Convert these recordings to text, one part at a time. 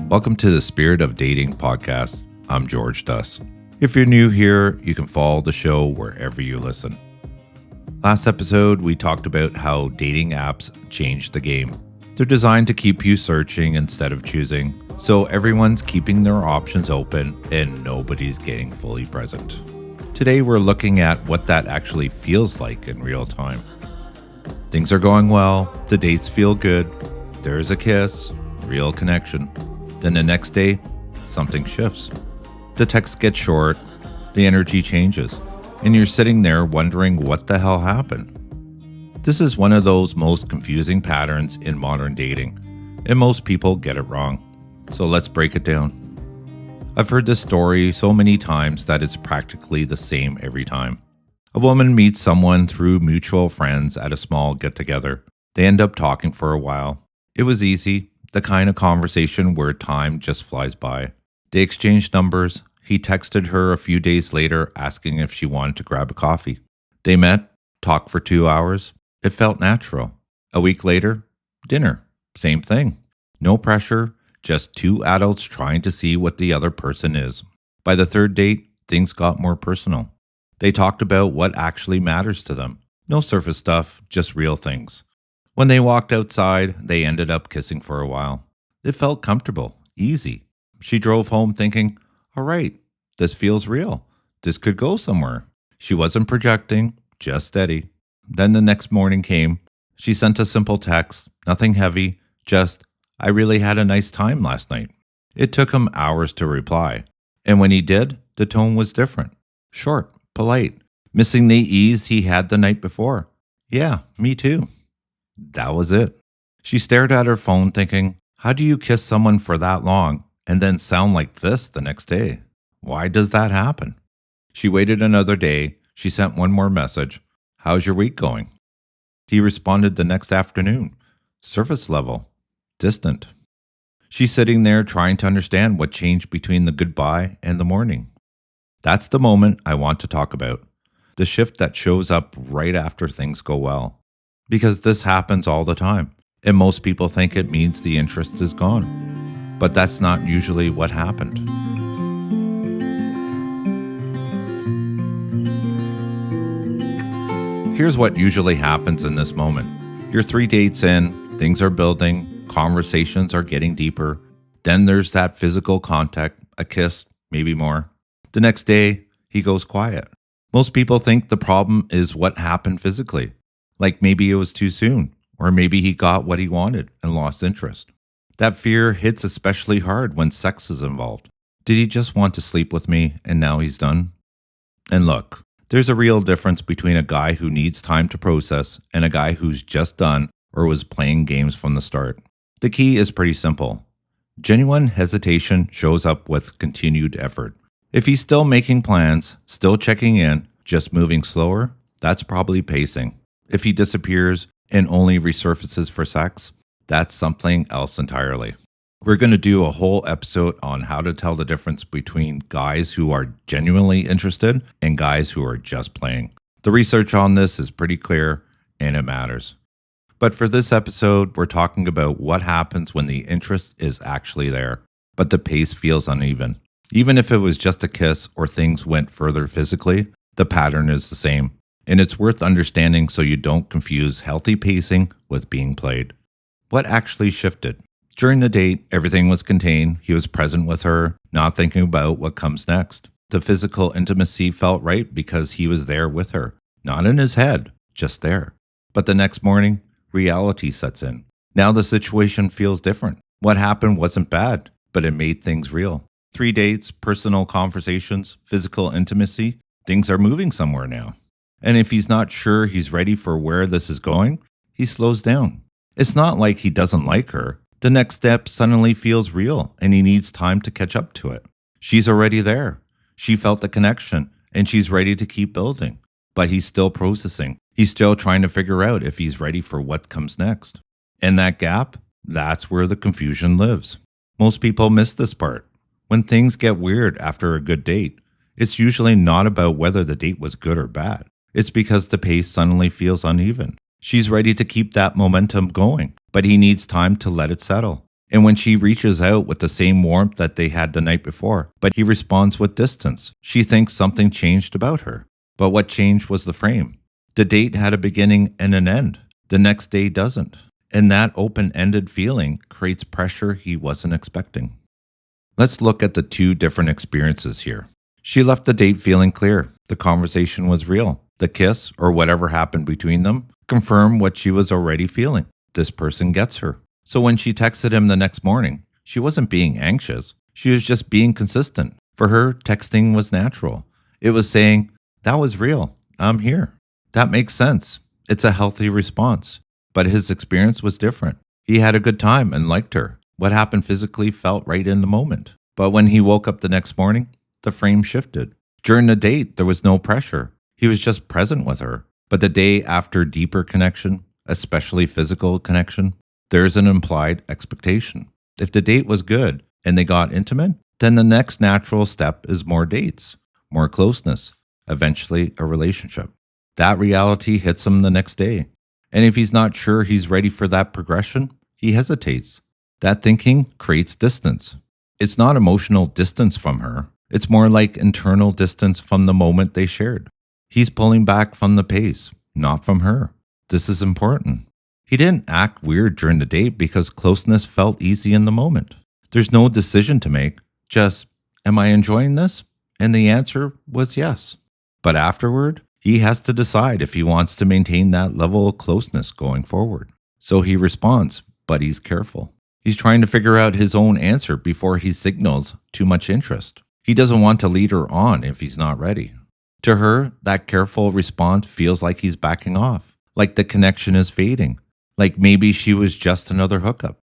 Welcome to the Spirit of Dating podcast. I'm George Duss. If you're new here, you can follow the show wherever you listen. Last episode, we talked about how dating apps changed the game. They're designed to keep you searching instead of choosing, so everyone's keeping their options open and nobody's getting fully present. Today, we're looking at what that actually feels like in real time. Things are going well, the dates feel good, there's a kiss, real connection. Then the next day, something shifts. The text gets short, the energy changes, and you're sitting there wondering what the hell happened. This is one of those most confusing patterns in modern dating, and most people get it wrong. So let's break it down. I've heard this story so many times that it's practically the same every time. A woman meets someone through mutual friends at a small get-together. They end up talking for a while. It was easy. The kind of conversation where time just flies by. They exchanged numbers. He texted her a few days later asking if she wanted to grab a coffee. They met, talked for 2 hours. It felt natural. A week later, dinner. Same thing. No pressure, just two adults trying to see what the other person is. By the third date, things got more personal. They talked about what actually matters to them. No surface stuff, just real things. When they walked outside, they ended up kissing for a while. It felt comfortable, easy. She drove home thinking, all right, this feels real. This could go somewhere. She wasn't projecting, just steady. Then the next morning came. She sent a simple text, nothing heavy, just, I really had a nice time last night. It took him hours to reply. And when he did, the tone was different. Short, polite, missing the ease he had the night before. Yeah, me too. That was it. She stared at her phone thinking, how do you kiss someone for that long and then sound like this the next day? Why does that happen? She waited another day. She sent one more message. How's your week going? He responded the next afternoon. Surface level. Distant. She's sitting there trying to understand what changed between the goodbye and the morning. That's the moment I want to talk about. The shift that shows up right after things go well. Because this happens all the time, and most people think it means the interest is gone. But that's not usually what happened. Here's what usually happens in this moment. You're 3 dates in, things are building, conversations are getting deeper. Then there's that physical contact, a kiss, maybe more. The next day, he goes quiet. Most people think the problem is what happened physically. Like maybe it was too soon, or maybe he got what he wanted and lost interest. That fear hits especially hard when sex is involved. Did he just want to sleep with me and now he's done? And look, there's a real difference between a guy who needs time to process and a guy who's just done or was playing games from the start. The key is pretty simple. Genuine hesitation shows up with continued effort. If he's still making plans, still checking in, just moving slower, that's probably pacing. If he disappears and only resurfaces for sex, that's something else entirely. We're going to do a whole episode on how to tell the difference between guys who are genuinely interested and guys who are just playing. The research on this is pretty clear and it matters. But for this episode, we're talking about what happens when the interest is actually there, but the pace feels uneven. Even if it was just a kiss or things went further physically, the pattern is the same. And it's worth understanding so you don't confuse healthy pacing with being played. What actually shifted? During the date, everything was contained. He was present with her, not thinking about what comes next. The physical intimacy felt right because he was there with her. Not in his head, just there. But the next morning, reality sets in. Now the situation feels different. What happened wasn't bad, but it made things real. 3 dates, personal conversations, physical intimacy. Things are moving somewhere now. And if he's not sure he's ready for where this is going, he slows down. It's not like he doesn't like her. The next step suddenly feels real and he needs time to catch up to it. She's already there. She felt the connection and she's ready to keep building. But he's still processing. He's still trying to figure out if he's ready for what comes next. And that gap, that's where the confusion lives. Most people miss this part. When things get weird after a good date, it's usually not about whether the date was good or bad. It's because the pace suddenly feels uneven. She's ready to keep that momentum going, but he needs time to let it settle. And when she reaches out with the same warmth that they had the night before, but he responds with distance, she thinks something changed about her. But what changed was the frame. The date had a beginning and an end. The next day doesn't. And that open ended feeling creates pressure he wasn't expecting. Let's look at the two different experiences here. She left the date feeling clear. The conversation was real. The kiss, or whatever happened between them, confirmed what she was already feeling. This person gets her. So when she texted him the next morning, she wasn't being anxious. She was just being consistent. For her, texting was natural. It was saying, that was real. I'm here. That makes sense. It's a healthy response. But his experience was different. He had a good time and liked her. What happened physically felt right in the moment. But when he woke up the next morning, the frame shifted. During the date, there was no pressure. He was just present with her. But the day after deeper connection, especially physical connection, there's an implied expectation. If the date was good and they got intimate, then the next natural step is more dates, more closeness, eventually a relationship. That reality hits him the next day. And if he's not sure he's ready for that progression, he hesitates. That thinking creates distance. It's not emotional distance from her. It's more like internal distance from the moment they shared. He's pulling back from the pace, not from her. This is important. He didn't act weird during the date because closeness felt easy in the moment. There's no decision to make, just, am I enjoying this? And the answer was yes. But afterward, he has to decide if he wants to maintain that level of closeness going forward. So he responds, but he's careful. He's trying to figure out his own answer before he signals too much interest. He doesn't want to lead her on if he's not ready. To her, that careful response feels like he's backing off, like the connection is fading, like maybe she was just another hookup.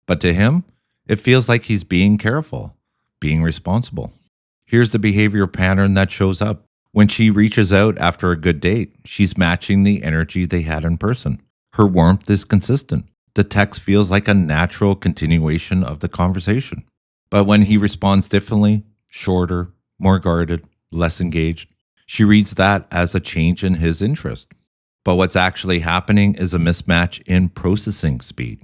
But to him, it feels like he's being careful, being responsible. Here's the behavior pattern that shows up. When she reaches out after a good date, she's matching the energy they had in person. Her warmth is consistent. The text feels like a natural continuation of the conversation. But when he responds differently, shorter, more guarded, less engaged, she reads that as a change in his interest. But what's actually happening is a mismatch in processing speed.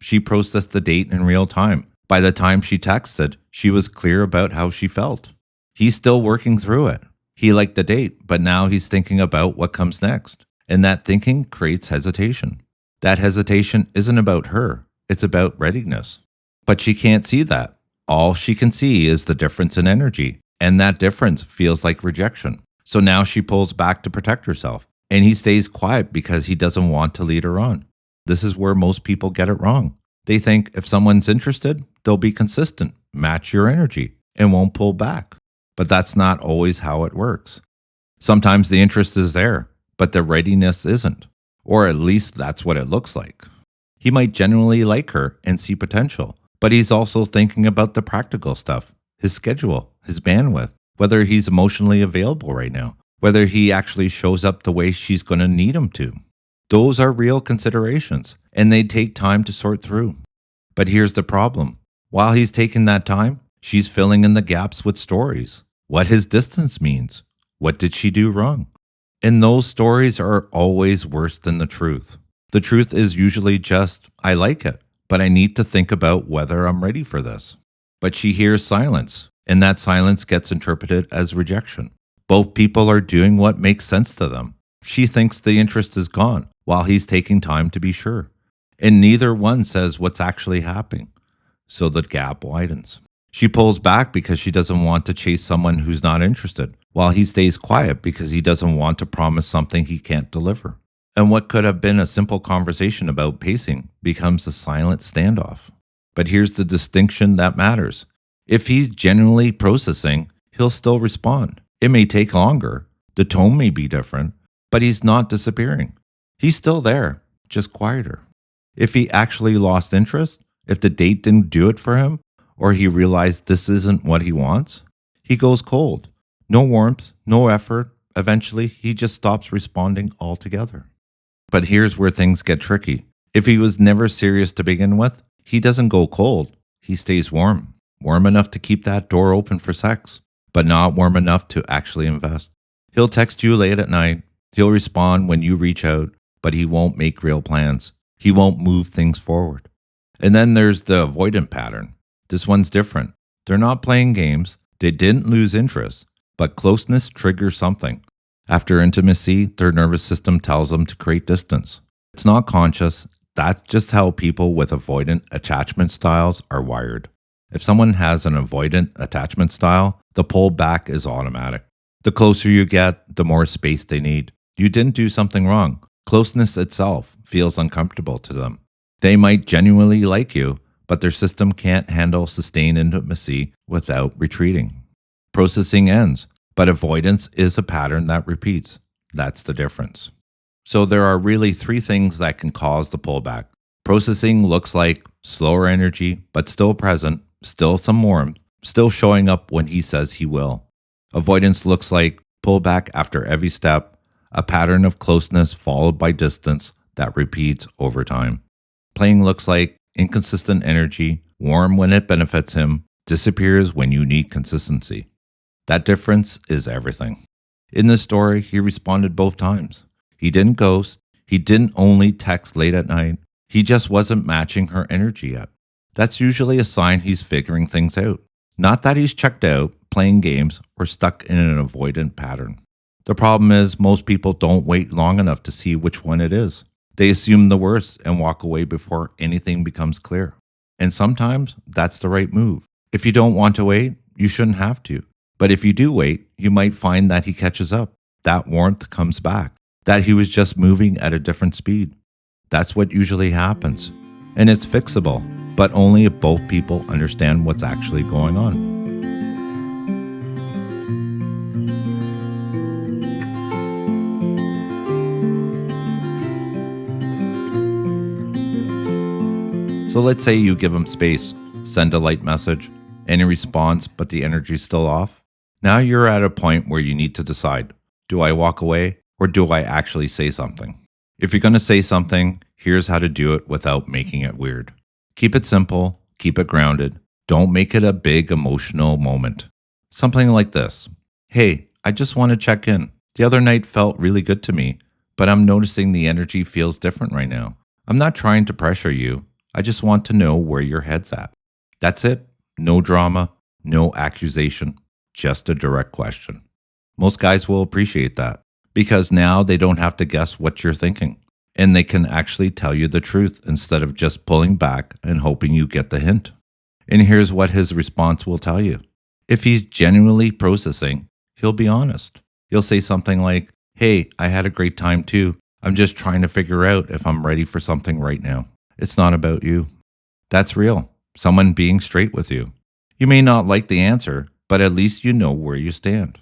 She processed the date in real time. By the time she texted, she was clear about how she felt. He's still working through it. He liked the date, but now he's thinking about what comes next. And that thinking creates hesitation. That hesitation isn't about her, it's about readiness. But she can't see that. All she can see is the difference in energy, and that difference feels like rejection. So now she pulls back to protect herself, and he stays quiet because he doesn't want to lead her on. This is where most people get it wrong. They think if someone's interested, they'll be consistent, match your energy, and won't pull back. But that's not always how it works. Sometimes the interest is there, but the readiness isn't. Or at least that's what it looks like. He might genuinely like her and see potential, but he's also thinking about the practical stuff, his schedule, his bandwidth, whether he's emotionally available right now, whether he actually shows up the way she's going to need him to. Those are real considerations, and they take time to sort through. But here's the problem. While he's taking that time, she's filling in the gaps with stories. What his distance means. What did she do wrong? And those stories are always worse than the truth. The truth is usually just, I like it, but I need to think about whether I'm ready for this. But she hears silence, and that silence gets interpreted as rejection. Both people are doing what makes sense to them. She thinks the interest is gone, while he's taking time to be sure. And neither one says what's actually happening. So the gap widens. She pulls back because she doesn't want to chase someone who's not interested, while he stays quiet because he doesn't want to promise something he can't deliver. And what could have been a simple conversation about pacing becomes a silent standoff. But here's the distinction that matters. If he's genuinely processing, he'll still respond. It may take longer, the tone may be different, but he's not disappearing. He's still there, just quieter. If he actually lost interest, if the date didn't do it for him, or he realized this isn't what he wants, he goes cold. No warmth, no effort. Eventually, he just stops responding altogether. But here's where things get tricky. If he was never serious to begin with, he doesn't go cold. He stays warm. Warm enough to keep that door open for sex, but not warm enough to actually invest. He'll text you late at night. He'll respond when you reach out, but he won't make real plans. He won't move things forward. And then there's the avoidant pattern. This one's different. They're not playing games, they didn't lose interest, but closeness triggers something. After intimacy, their nervous system tells them to create distance. It's not conscious, that's just how people with avoidant attachment styles are wired. If someone has an avoidant attachment style, the pull back is automatic. The closer you get, the more space they need. You didn't do something wrong. Closeness itself feels uncomfortable to them. They might genuinely like you, but their system can't handle sustained intimacy without retreating. Processing ends, but avoidance is a pattern that repeats. That's the difference. So there are really three things that can cause the pullback. Processing looks like slower energy, but still present, still some warmth, still showing up when he says he will. Avoidance looks like pullback after every step, a pattern of closeness followed by distance that repeats over time. Playing looks like inconsistent energy, warm when it benefits him, disappears when you need consistency. That difference is everything. In this story, he responded both times. He didn't ghost. He didn't only text late at night. He just wasn't matching her energy yet. That's usually a sign he's figuring things out. Not that he's checked out, playing games, or stuck in an avoidant pattern. The problem is most people don't wait long enough to see which one it is. They assume the worst and walk away before anything becomes clear. And sometimes that's the right move. If you don't want to wait, you shouldn't have to. But if you do wait, you might find that he catches up. That warmth comes back. That he was just moving at a different speed. That's what usually happens. And it's fixable, but only if both people understand what's actually going on. So let's say you give him space, send a light message, and he responds, but the energy's still off. Now you're at a point where you need to decide, do I walk away or do I actually say something? If you're going to say something, here's how to do it without making it weird. Keep it simple, keep it grounded. Don't make it a big emotional moment. Something like this. Hey, I just want to check in. The other night felt really good to me, but I'm noticing the energy feels different right now. I'm not trying to pressure you. I just want to know where your head's at. That's it. No drama, no accusation, just a direct question. Most guys will appreciate that because now they don't have to guess what you're thinking and they can actually tell you the truth instead of just pulling back and hoping you get the hint. And here's what his response will tell you. If he's genuinely processing, he'll be honest. He'll say something like, hey, I had a great time too. I'm just trying to figure out if I'm ready for something right now. It's not about you. That's real. Someone being straight with you. You may not like the answer, but at least you know where you stand.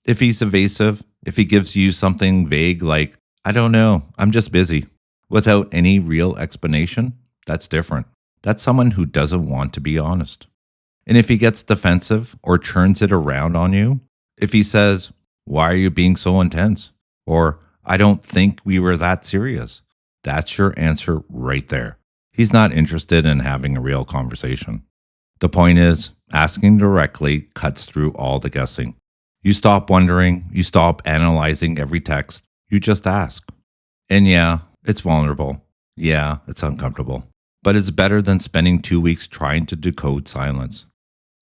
If he's evasive, if he gives you something vague like, I don't know, I'm just busy, without any real explanation, that's different. That's someone who doesn't want to be honest. And if he gets defensive or turns it around on you, if he says, why are you being so intense? Or, I don't think we were that serious, that's your answer right there. He's not interested in having a real conversation. The point is, asking directly cuts through all the guessing. You stop wondering, you stop analyzing every text, you just ask. And yeah, it's vulnerable. Yeah, it's uncomfortable. But it's better than spending 2 weeks trying to decode silence.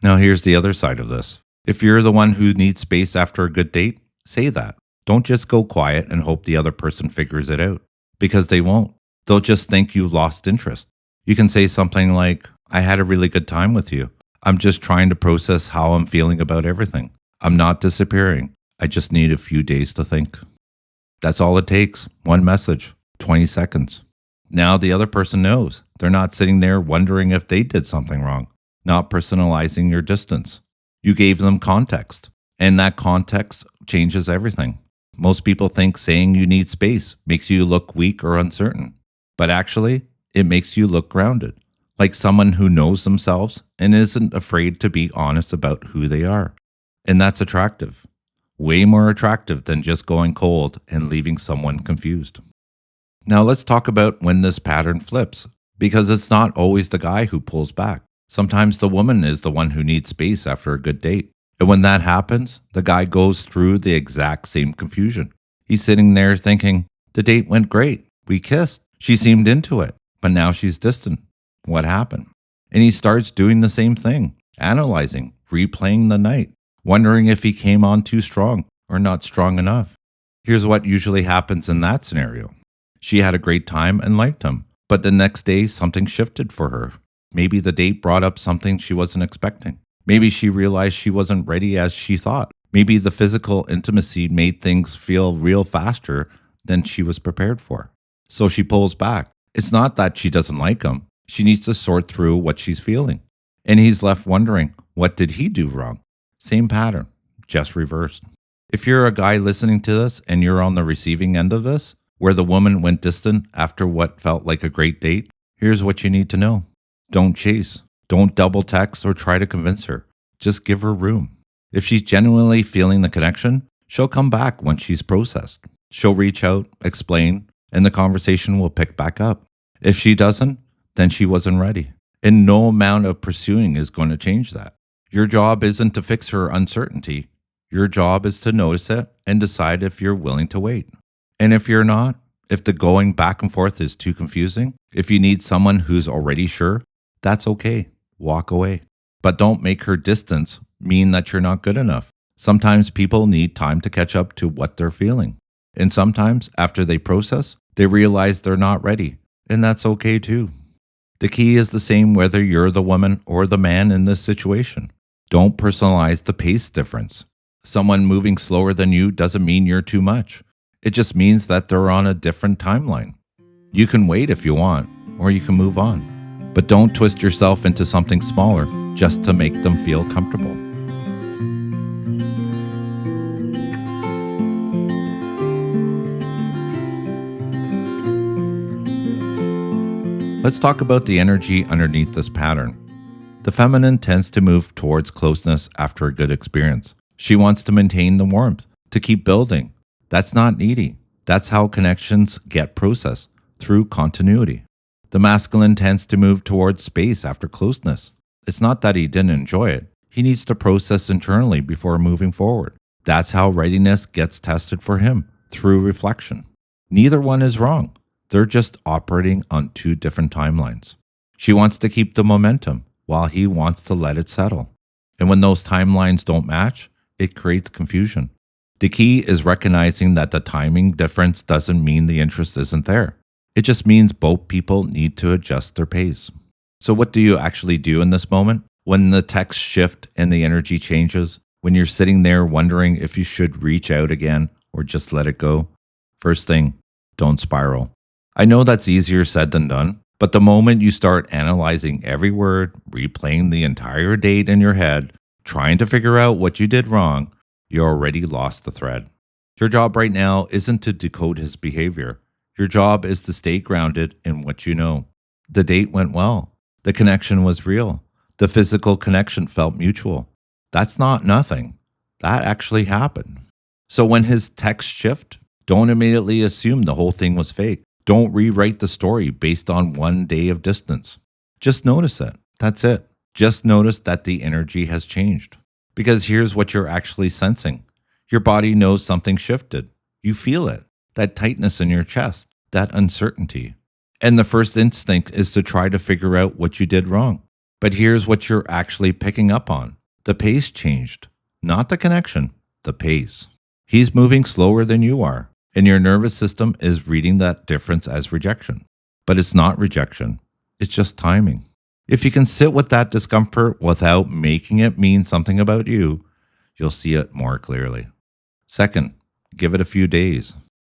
Now here's the other side of this. If you're the one who needs space after a good date, say that. Don't just go quiet and hope the other person figures it out. Because they won't. They'll just think you've lost interest. You can say something like, I had a really good time with you. I'm just trying to process how I'm feeling about everything. I'm not disappearing. I just need a few days to think. That's all it takes. One message, 20 seconds. Now the other person knows. They're not sitting there wondering if they did something wrong, not personalizing your distance. You gave them context, and that context changes everything. Most people think saying you need space makes you look weak or uncertain, but actually, it makes you look grounded, like someone who knows themselves and isn't afraid to be honest about who they are. And that's attractive. Way more attractive than just going cold and leaving someone confused. Now let's talk about when this pattern flips, because it's not always the guy who pulls back. Sometimes the woman is the one who needs space after a good date. And when that happens, the guy goes through the exact same confusion. He's sitting there thinking, the date went great. We kissed. She seemed into it, but now she's distant. What happened? And he starts doing the same thing, analyzing, replaying the night, wondering if he came on too strong or not strong enough. Here's what usually happens in that scenario. She had a great time and liked him, but the next day something shifted for her. Maybe the date brought up something she wasn't expecting. Maybe she realized she wasn't ready as she thought. Maybe the physical intimacy made things feel real faster than she was prepared for. So she pulls back. It's not that she doesn't like him. She needs to sort through what she's feeling. And he's left wondering, what did he do wrong? Same pattern, just reversed. If you're a guy listening to this and you're on the receiving end of this, where the woman went distant after what felt like a great date, here's what you need to know. Don't chase. Don't double text or try to convince her. Just give her room. If she's genuinely feeling the connection, she'll come back once she's processed. She'll reach out, explain, and the conversation will pick back up. If she doesn't, then she wasn't ready. And no amount of pursuing is going to change that. Your job isn't to fix her uncertainty. Your job is to notice it and decide if you're willing to wait. And if you're not, if the going back and forth is too confusing, if you need someone who's already sure, that's okay. Walk away. But don't make her distance mean that you're not good enough. Sometimes people need time to catch up to what they're feeling. And sometimes after they process, they realize they're not ready. And that's okay too. The key is the same whether you're the woman or the man in this situation. Don't personalize the pace difference. Someone moving slower than you doesn't mean you're too much. It just means that they're on a different timeline. You can wait if you want, or you can move on. But don't twist yourself into something smaller just to make them feel comfortable. Let's talk about the energy underneath this pattern. The feminine tends to move towards closeness after a good experience. She wants to maintain the warmth, to keep building. That's not needy. That's how connections get processed, through continuity. The masculine tends to move towards space after closeness. It's not that he didn't enjoy it. He needs to process internally before moving forward. That's how readiness gets tested for him, through reflection. Neither one is wrong. They're just operating on two different timelines. She wants to keep the momentum, while he wants to let it settle. And when those timelines don't match, it creates confusion. The key is recognizing that the timing difference doesn't mean the interest isn't there. It just means both people need to adjust their pace. So what do you actually do in this moment? When the texts shift and the energy changes? When you're sitting there wondering if you should reach out again or just let it go? First thing, don't spiral. I know that's easier said than done, but the moment you start analyzing every word, replaying the entire date in your head, trying to figure out what you did wrong, you already lost the thread. Your job right now isn't to decode his behavior. Your job is to stay grounded in what you know. The date went well. The connection was real. The physical connection felt mutual. That's not nothing. That actually happened. So when his texts shift, don't immediately assume the whole thing was fake. Don't rewrite the story based on one day of distance. Just notice it. That's it. Just notice that the energy has changed. Because here's what you're actually sensing. Your body knows something shifted. You feel it. That tightness in your chest. That uncertainty. And the first instinct is to try to figure out what you did wrong. But here's what you're actually picking up on. The pace changed. Not the connection. The pace. He's moving slower than you are. And your nervous system is reading that difference as rejection. But it's not rejection. It's just timing. If you can sit with that discomfort without making it mean something about you, you'll see it more clearly. Second, give it a few days.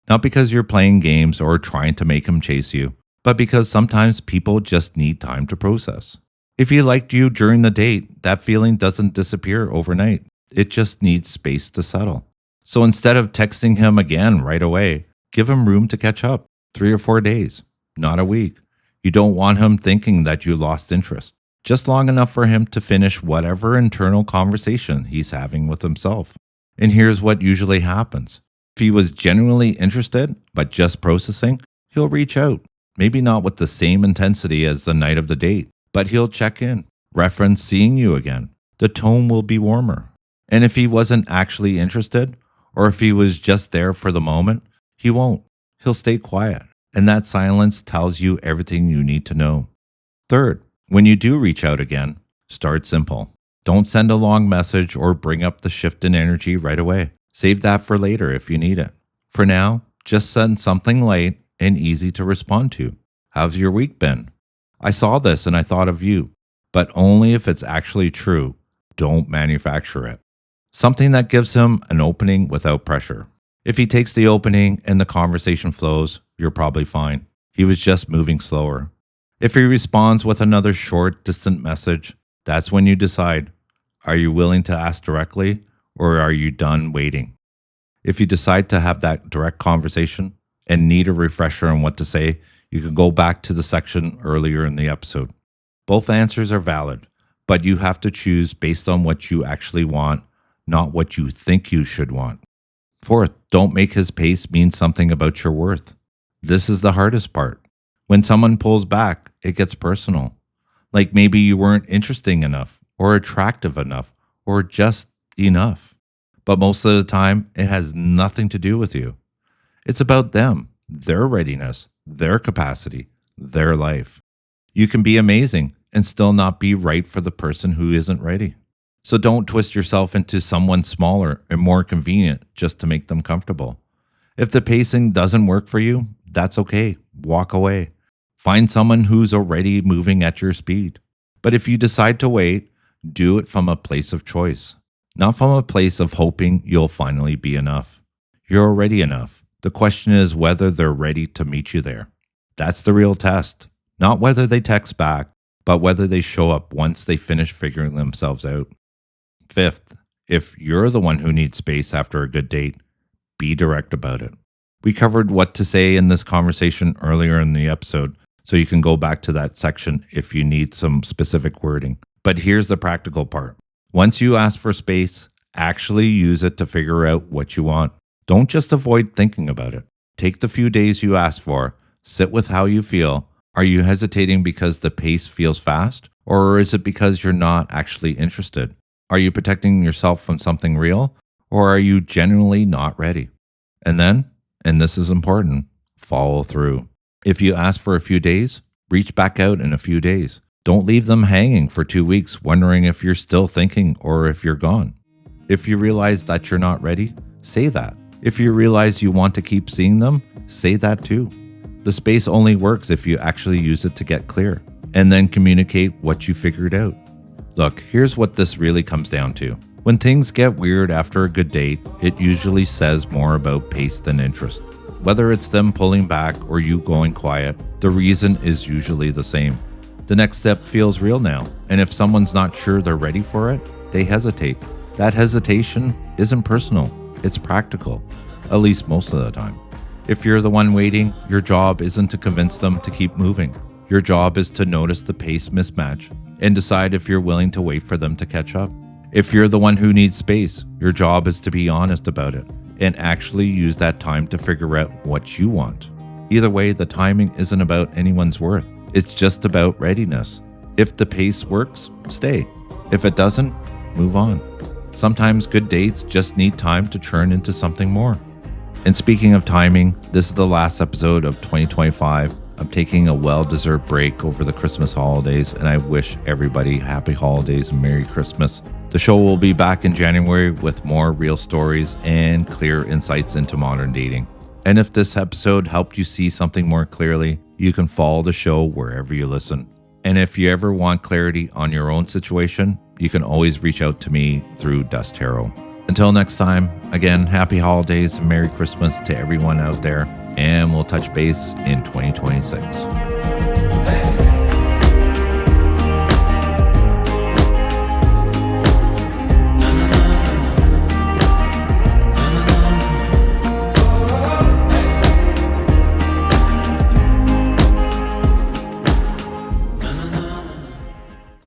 Not because you're playing games or trying to make him chase you, but because sometimes people just need time to process. If he liked you during the date, that feeling doesn't disappear overnight. It just needs space to settle. So instead of texting him again right away, give him room to catch up. 3 or 4 days, not a week. You don't want him thinking that you lost interest. Just long enough for him to finish whatever internal conversation he's having with himself. And here's what usually happens. If he was genuinely interested, but just processing, he'll reach out. Maybe not with the same intensity as the night of the date, but he'll check in, reference seeing you again. The tone will be warmer. And if he wasn't actually interested, or if he was just there for the moment, he won't. He'll stay quiet. And that silence tells you everything you need to know. Third, when you do reach out again, start simple. Don't send a long message or bring up the shift in energy right away. Save that for later if you need it. For now, just send something light and easy to respond to. How's your week been? I saw this and I thought of you, but only if it's actually true. Don't manufacture it. Something that gives him an opening without pressure. If he takes the opening and the conversation flows, you're probably fine. He was just moving slower. If he responds with another short, distant message, that's when you decide, are you willing to ask directly or are you done waiting? If you decide to have that direct conversation and need a refresher on what to say, you can go back to the section earlier in the episode. Both answers are valid, but you have to choose based on what you actually want, not what you think you should want. Fourth, don't make his pace mean something about your worth. This is the hardest part. When someone pulls back, it gets personal. Like maybe you weren't interesting enough, or attractive enough, or just enough. But most of the time, it has nothing to do with you. It's about them, their readiness, their capacity, their life. You can be amazing and still not be right for the person who isn't ready. So don't twist yourself into someone smaller and more convenient just to make them comfortable. If the pacing doesn't work for you, that's okay. Walk away. Find someone who's already moving at your speed. But if you decide to wait, do it from a place of choice, not from a place of hoping you'll finally be enough. You're already enough. The question is whether they're ready to meet you there. That's the real test. Not whether they text back, but whether they show up once they finish figuring themselves out. Fifth, if you're the one who needs space after a good date, be direct about it. We covered what to say in this conversation earlier in the episode, so you can go back to that section if you need some specific wording. But here's the practical part. Once you ask for space, actually use it to figure out what you want. Don't just avoid thinking about it. Take the few days you ask for, sit with how you feel. Are you hesitating because the pace feels fast? Or is it because you're not actually interested? Are you protecting yourself from something real? Or are you genuinely not ready? And then, and this is important, follow through. If you ask for a few days, reach back out in a few days. Don't leave them hanging for 2 weeks wondering if you're still thinking or if you're gone. If you realize that you're not ready, say that. If you realize you want to keep seeing them, say that too. The space only works if you actually use it to get clear and then communicate what you figured out. Look, here's what this really comes down to. When things get weird after a good date, it usually says more about pace than interest. Whether it's them pulling back or you going quiet, the reason is usually the same. The next step feels real now, and if someone's not sure they're ready for it, they hesitate. That hesitation isn't personal, it's practical, at least most of the time. If you're the one waiting, your job isn't to convince them to keep moving. Your job is to notice the pace mismatch and decide if you're willing to wait for them to catch up. If you're the one who needs space, your job is to be honest about it and actually use that time to figure out what you want. Either way, the timing isn't about anyone's worth. It's just about readiness. If the pace works, stay. If it doesn't, move on. Sometimes good dates just need time to turn into something more. And speaking of timing, this is the last episode of 2025. I'm taking a well-deserved break over the Christmas holidays, and I wish everybody happy holidays and Merry Christmas. The show will be back in January with more real stories and clear insights into modern dating. And if this episode helped you see something more clearly, you can follow the show wherever you listen. And if you ever want clarity on your own situation, you can always reach out to me through Dust Tarot. Until next time, again, happy holidays and Merry Christmas to everyone out there, and we'll touch base in 2026.